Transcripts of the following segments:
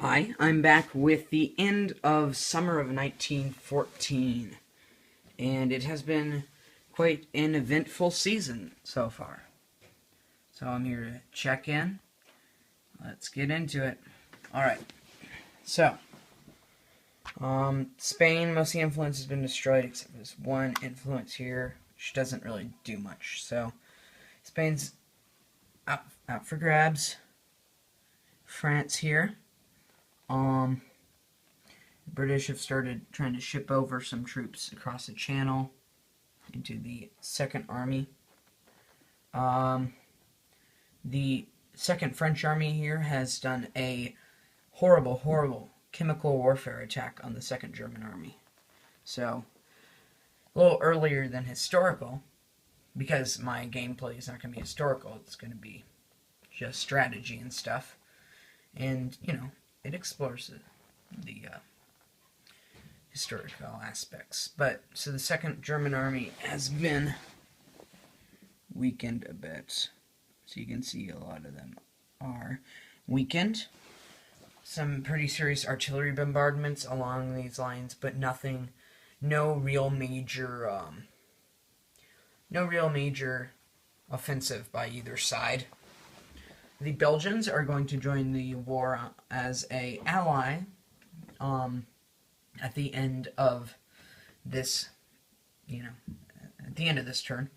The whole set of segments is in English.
Hi, I'm back with the end of summer of 1914, and it has been quite an eventful season so far. So I'm here to check in. Let's get into it. Alright, so, Spain, most of the influence has been destroyed except for this one influence here, which doesn't really do much. So, Spain's out for grabs. France here. The British have started trying to ship over some troops across the channel into the Second Army. The Second French Army here has done a horrible chemical warfare attack on the Second German Army. So, a little earlier than historical, because my gameplay is not going to be historical, it's going to be just strategy and stuff. And, you know, it explores the historical aspects. But, so the Second German Army has been weakened a bit. So you can see a lot of them are weakened. Some pretty serious artillery bombardments along these lines, but no real major offensive by either side. The Belgians are going to join the war as an ally at the end of this, at the end of this turn.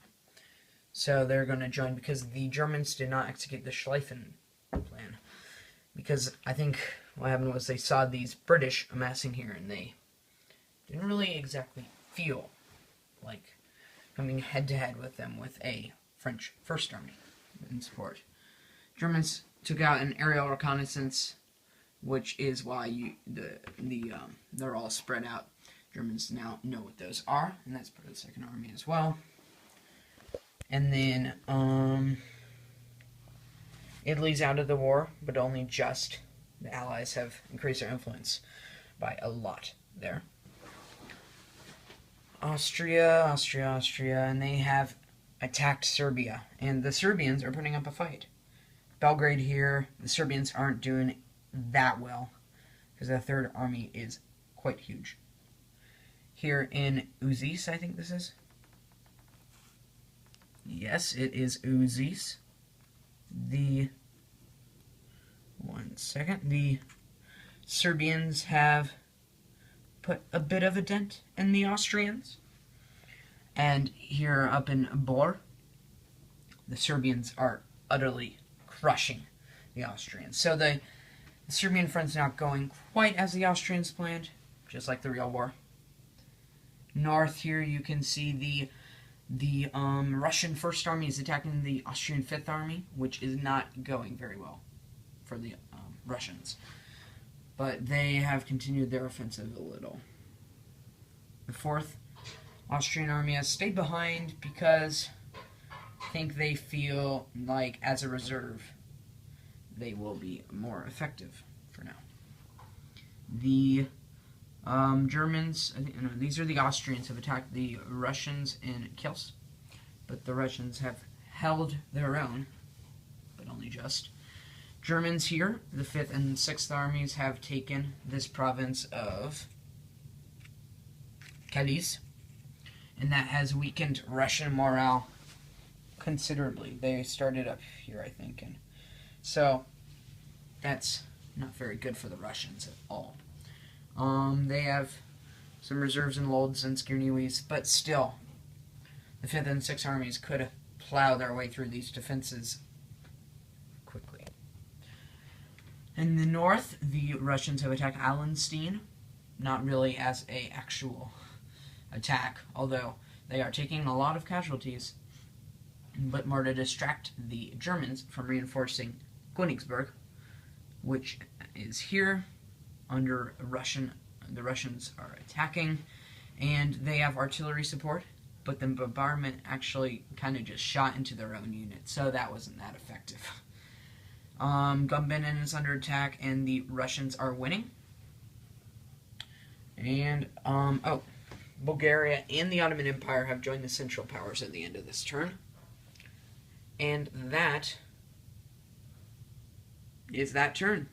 So they're going to join because the Germans did not execute the Schlieffen plan. Because I think what happened was they saw these British amassing here and they didn't really exactly feel like coming head-to-head with them with a French First Army in support. Germans took out an aerial reconnaissance, which is why they're all spread out. Germans now know what those are, and that's part of the Second Army as well. And then Italy's out of the war, but only just. The Allies have increased their influence by a lot there. Austria, and they have attacked Serbia, and the Serbians are putting up a fight. Belgrade here, the Serbians aren't doing that well, because the Third Army is quite huge. Here in Uzis, I think this is. Yes, it is Uzis. One second. The Serbians have put a bit of a dent in the Austrians. And here up in Bor, the Serbians are utterly crushing the Austrians. So the Serbian front's not going quite as the Austrians planned, just like the real war. North here you can see the Russian First Army is attacking the Austrian Fifth Army, which is not going very well for the Russians. But they have continued their offensive a little. The Fourth Austrian Army has stayed behind because I think they feel like, as a reserve, they will be more effective for now. The Germans, these are the Austrians, have attacked the Russians in Kielce, but the Russians have held their own, but only just. Germans here, the 5th and 6th armies, have taken this province of Calais, and that has weakened Russian morale considerably. They started up here, I think, and so that's not very good for the Russians at all. They have some reserves in Lodz and Skierniewice, but still, the 5th and 6th armies could plow their way through these defenses quickly. In the north, the Russians have attacked Allenstein, not really as an actual attack, although they are taking a lot of casualties, but more to distract the Germans from reinforcing Königsberg, which is here under the Russians are attacking, and they have artillery support, but the bombardment actually kind of just shot into their own unit, so that wasn't that effective. Gumbinnen is under attack, and the Russians are winning. And, Bulgaria and the Ottoman Empire have joined the Central Powers at the end of this turn. And that is that turn.